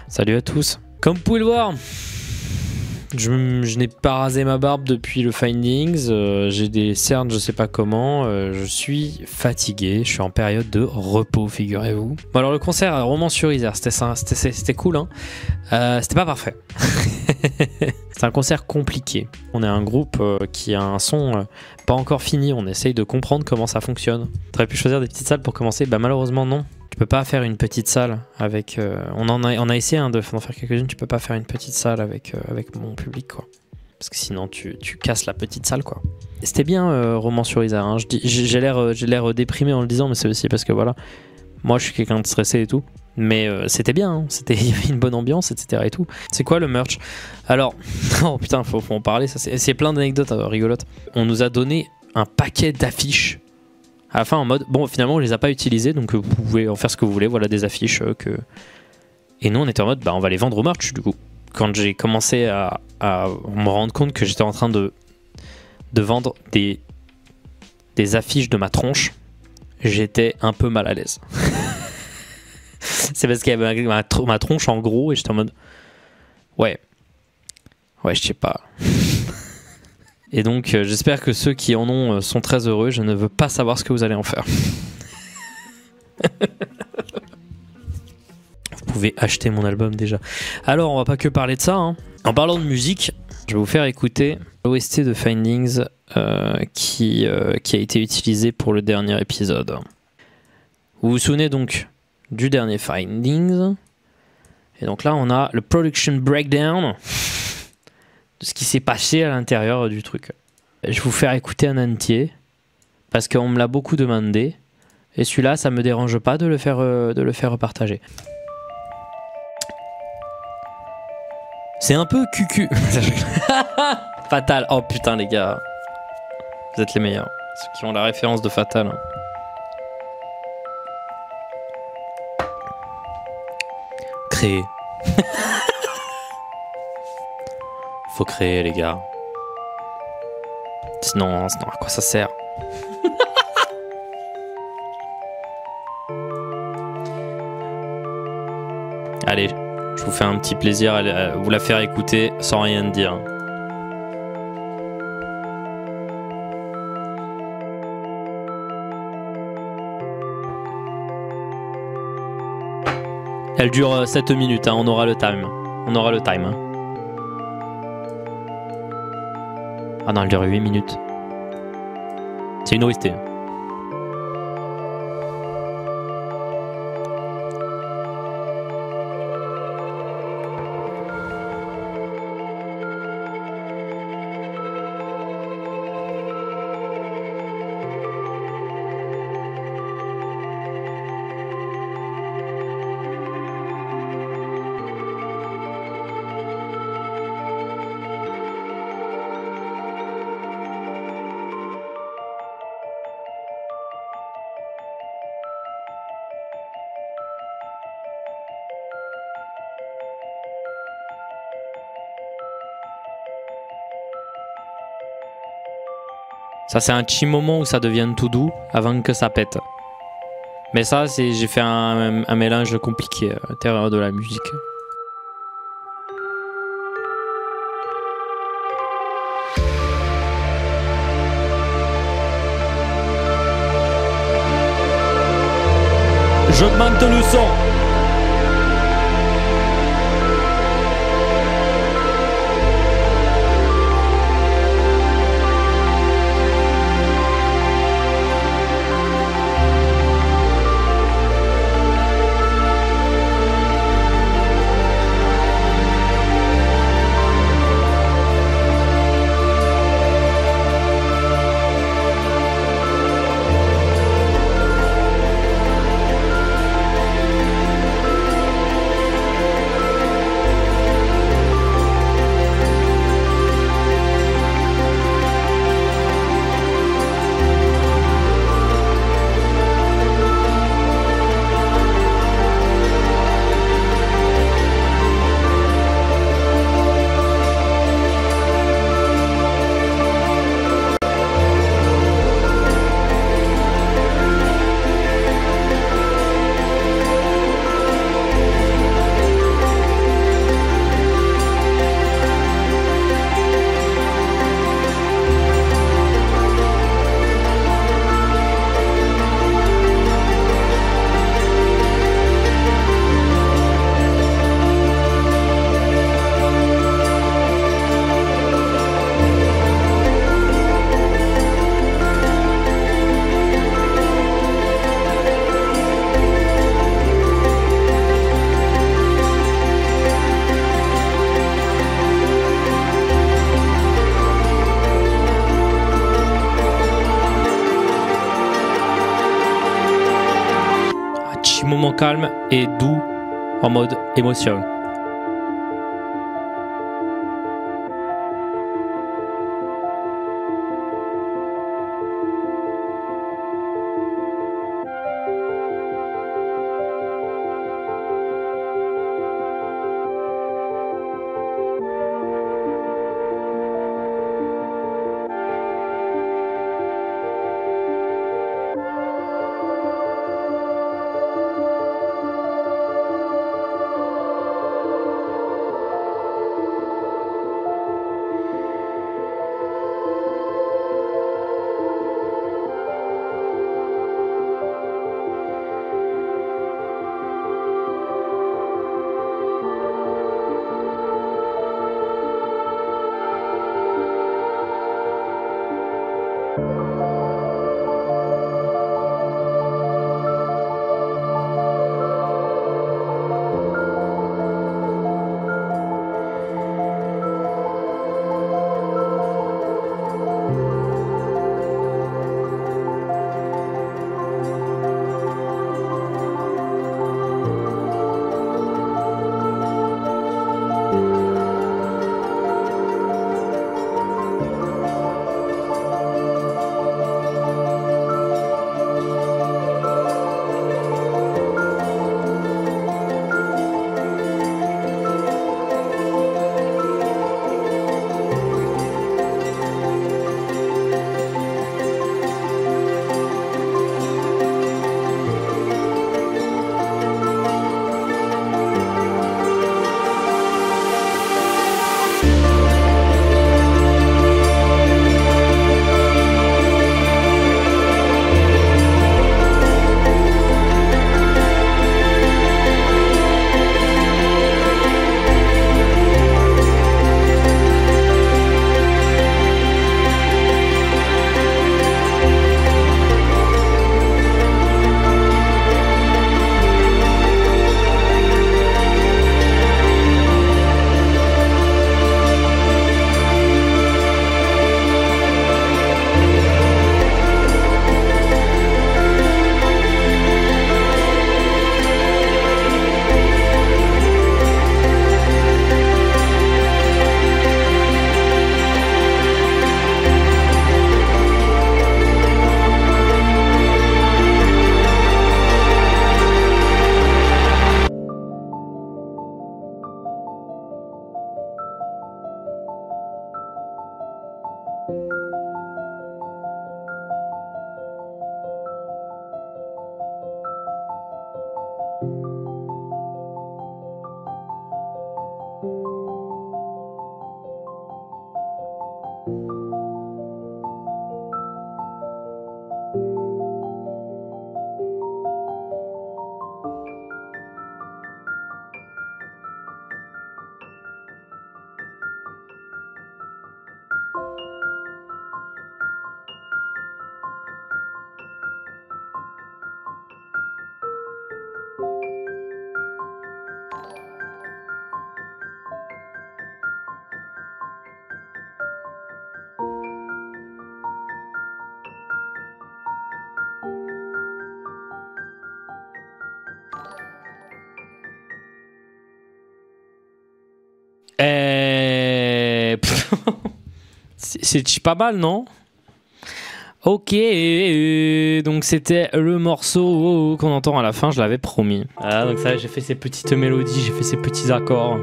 Salut à tous. Comme vous pouvez le voir, je n'ai pas rasé ma barbe depuis le Findings, j'ai des cernes je sais pas comment, je suis fatigué, je suis en période de repos figurez-vous. Bon alors le concert à Romans-sur-Isère, c'était cool hein, c'était pas parfait. C'est un concert compliqué, on est un groupe qui a un son pas encore fini, on essaye de comprendre comment ça fonctionne. T'aurais pu choisir des petites salles pour commencer, bah malheureusement non. Tu peux pas faire une petite salle avec... on a essayé hein, d'en faire quelques-unes, tu peux pas faire une petite salle avec mon public quoi. Parce que sinon tu casses la petite salle quoi. C'était bien Romans-sur-Isère, hein. J'ai l'air déprimé en le disant, mais c'est aussi parce que voilà, moi je suis quelqu'un de stressé et tout. Mais c'était bien, hein. Il y avait une bonne ambiance, etc. et tout. C'est quoi le merch? Alors, oh putain, faut en parler, c'est plein d'anecdotes rigolotes. On nous a donné un paquet d'affiches. À la fin en mode, bon finalement on les a pas utilisées donc vous pouvez en faire ce que vous voulez, voilà des affiches que... Et nous on était en mode, bah on va les vendre au merch du coup. Quand j'ai commencé à me rendre compte que j'étais en train de vendre des affiches de ma tronche, j'étais un peu mal à l'aise. C'est parce qu'il y avait ma tronche en gros et j'étais en mode, ouais je sais pas. Et donc j'espère que ceux qui en ont sont très heureux, je ne veux pas savoir ce que vous allez en faire. Vous pouvez acheter mon album déjà. Alors on va pas que parler de ça, hein. En parlant de musique, je vais vous faire écouter l'OST de Findings qui a été utilisé pour le dernier épisode. Vous vous souvenez donc du dernier Findings. Et donc là on a le production breakdown de ce qui s'est passé à l'intérieur du truc. Je vais vous faire écouter un entier parce qu'on me l'a beaucoup demandé et celui-là ça me dérange pas de le faire partager. C'est un peu cucu. Fatal. Oh putain les gars, vous êtes les meilleurs, ceux qui ont la référence de Fatal. Créer. Faut créer les gars. Sinon à quoi ça sert? Allez, je vous fais un petit plaisir à vous la faire écouter sans rien dire. Elle dure 7 minutes, hein, on aura le time. On aura le time. Hein. Ah non, elle dure 8 minutes. C'est une OST. Ça c'est un petit moment où ça devient tout doux avant que ça pète. Mais ça j'ai fait un mélange compliqué à l'intérieur de la musique. J'augmente le son. calme et doux en mode émotion. C'est pas mal, non? Ok, donc c'était le morceau qu'on entend à la fin, je l'avais promis. Voilà, donc ça, j'ai fait ces petites mélodies, j'ai fait ces petits accords.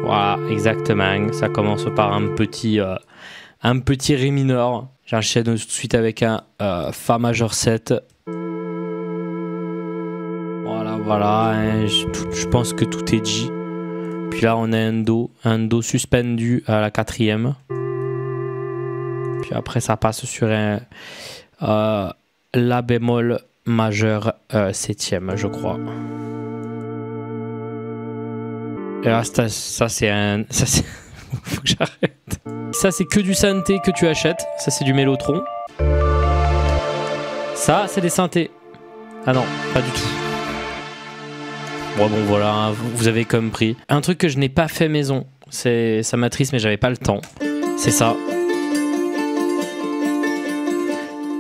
Voilà, exactement. Ça commence par un petit ré mineur. J'enchaîne tout de suite avec un Fa majeur 7. Voilà, hein, je pense que tout est dit. Puis là, on a un Do suspendu à la 4e. Puis après, ça passe sur un La bémol majeur 7e, je crois. Et là, ça c'est un... Faut que j'arrête. Ça, c'est que du synthé que tu achètes. Ça, c'est du mélotron. Ça, c'est des synthés. Ah non, pas du tout. Bon, voilà, vous avez compris. Un truc que je n'ai pas fait maison. Ça m'attriste, mais j'avais pas le temps. C'est ça.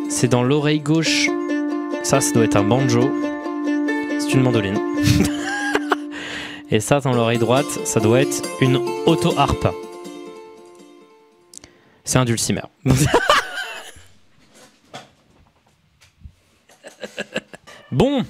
C'est dans l'oreille gauche. Ça doit être un banjo. c'est une mandoline. Et ça, dans l'oreille droite, ça doit être une auto-harpe. C'est un dulcimer. Bon,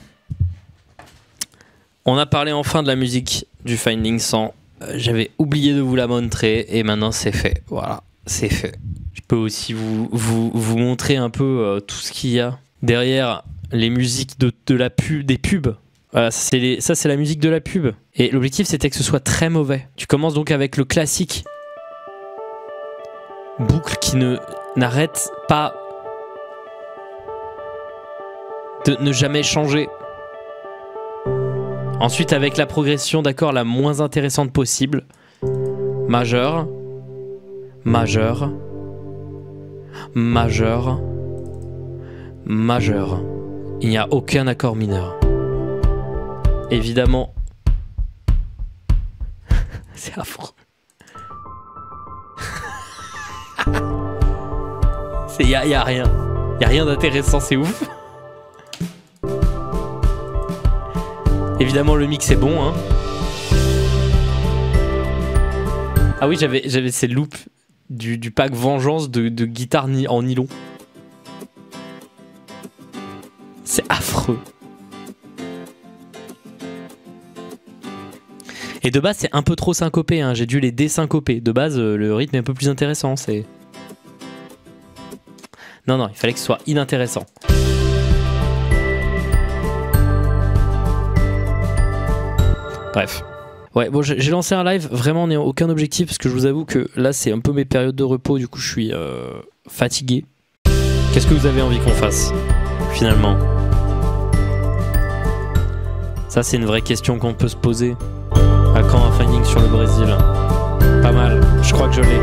on a parlé enfin de la musique du Finding 100. J'avais oublié de vous la montrer et maintenant c'est fait. Voilà, c'est fait. Je peux aussi vous montrer un peu tout ce qu'il y a derrière les musiques de la pub, des pubs. Voilà, ça c'est la musique de la pub. Et l'objectif c'était que ce soit très mauvais. Tu commences donc avec le classique. Boucle qui n'arrête pas de ne jamais changer. Ensuite avec la progression, d'accord, la moins intéressante possible. Majeur, majeur, majeur, majeur. Il n'y a aucun accord mineur. Évidemment. C'est affreux. Il y a rien. Il y a rien d'intéressant, c'est ouf. Évidemment, le mix est bon, hein. Ah oui, j'avais ces loops du pack Vengeance de guitare en nylon. C'est affreux. Et de base, c'est un peu trop syncopé, hein. J'ai dû les désyncoper. De base, le rythme est un peu plus intéressant. C'est... Non, il fallait que ce soit inintéressant. Bref. Ouais, bon, j'ai lancé un live, vraiment, on n'a aucun objectif, parce que je vous avoue que là, c'est un peu mes périodes de repos, du coup, je suis fatigué. Qu'est-ce que vous avez envie qu'on fasse, finalement? Ça, c'est une vraie question qu'on peut se poser. À quand un Finding sur le Brésil? Pas mal, je crois que je l'ai.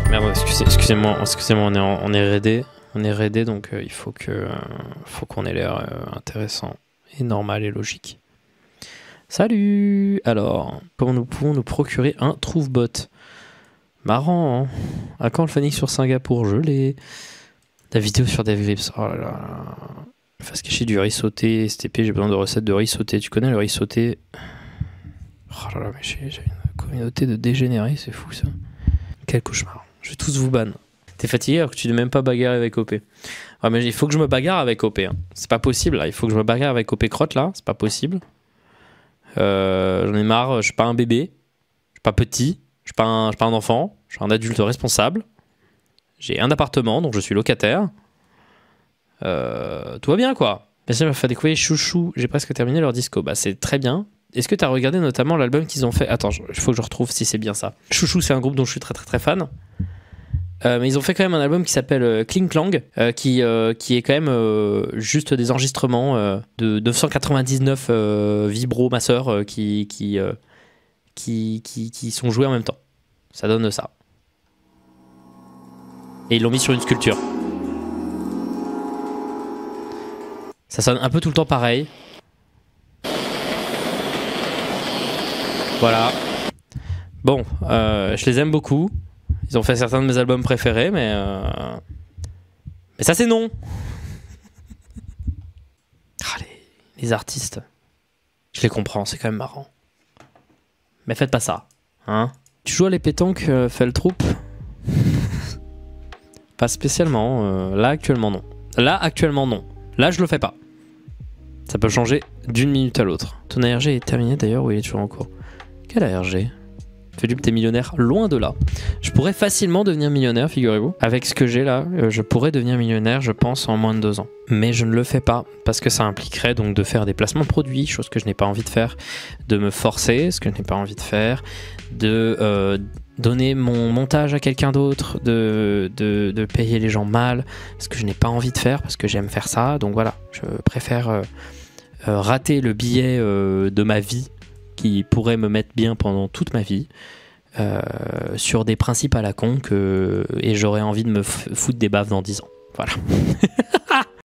Merde, excusez-moi, on est raidé. On est raidé, donc il faut qu'on ait l'air intéressant et normal et logique. Salut! Alors, comment nous pouvons nous procurer un trouve-bot? Marrant, hein? À quand le Finding sur Singapour? Je l'ai. La vidéo sur Dave Grips. Oh là là. Face cachée du riz sauté. STP, j'ai besoin de recettes de riz sauté. Tu connais le riz sauté? Oh là là, mais j'ai une communauté de dégénérés, c'est fou ça. Quel cauchemar. Je vais tous vous ban. T'es fatigué alors que tu n'es même pas bagarré avec OP. Ouais, mais il faut que je me bagarre avec OP. Hein. C'est pas possible là. Il faut que je me bagarre avec OP crotte là. C'est pas possible. J'en ai marre. Je suis pas un bébé. Je suis pas petit. Je suis pas un enfant. Je suis un adulte responsable. J'ai un appartement donc je suis locataire. Tout va bien quoi. Merci de me faire découvrir Chouchou. J'ai presque terminé leur disco. Bah c'est très bien. Est-ce que tu as regardé notamment l'album qu'ils ont fait? Attends, il faut que je retrouve si c'est bien ça. Chouchou, c'est un groupe dont je suis très très très fan. Mais ils ont fait quand même un album qui s'appelle Kling Klang, qui est quand même juste des enregistrements de 999 vibro masseurs qui sont joués en même temps. Ça donne ça. Et ils l'ont mis sur une sculpture. Ça sonne un peu tout le temps pareil. Voilà. Bon, je les aime beaucoup. Ils ont fait certains de mes albums préférés, mais ça c'est non. Ah, les artistes, je les comprends, c'est quand même marrant. Mais faites pas ça, hein. Tu joues à les pétanques, Feltroup? Pas spécialement. Là actuellement non. Là je le fais pas. Ça peut changer d'une minute à l'autre. Ton ARG est terminé d'ailleurs ou il est toujours en cours? Quel ARG? Philippe, t'es millionnaire loin de là. Je pourrais facilement devenir millionnaire, figurez-vous. Avec ce que j'ai là, je pourrais devenir millionnaire, je pense, en moins de 2 ans. Mais je ne le fais pas, parce que ça impliquerait donc de faire des placements de produits, chose que je n'ai pas envie de faire, de me forcer, ce que je n'ai pas envie de faire, de donner mon montage à quelqu'un d'autre, de payer les gens mal, ce que je n'ai pas envie de faire, parce que j'aime faire ça. Donc voilà, je préfère rater le billet de ma vie, qui pourrait me mettre bien pendant toute ma vie, sur des principes à la con et j'aurais envie de me foutre des baves dans 10 ans. Voilà.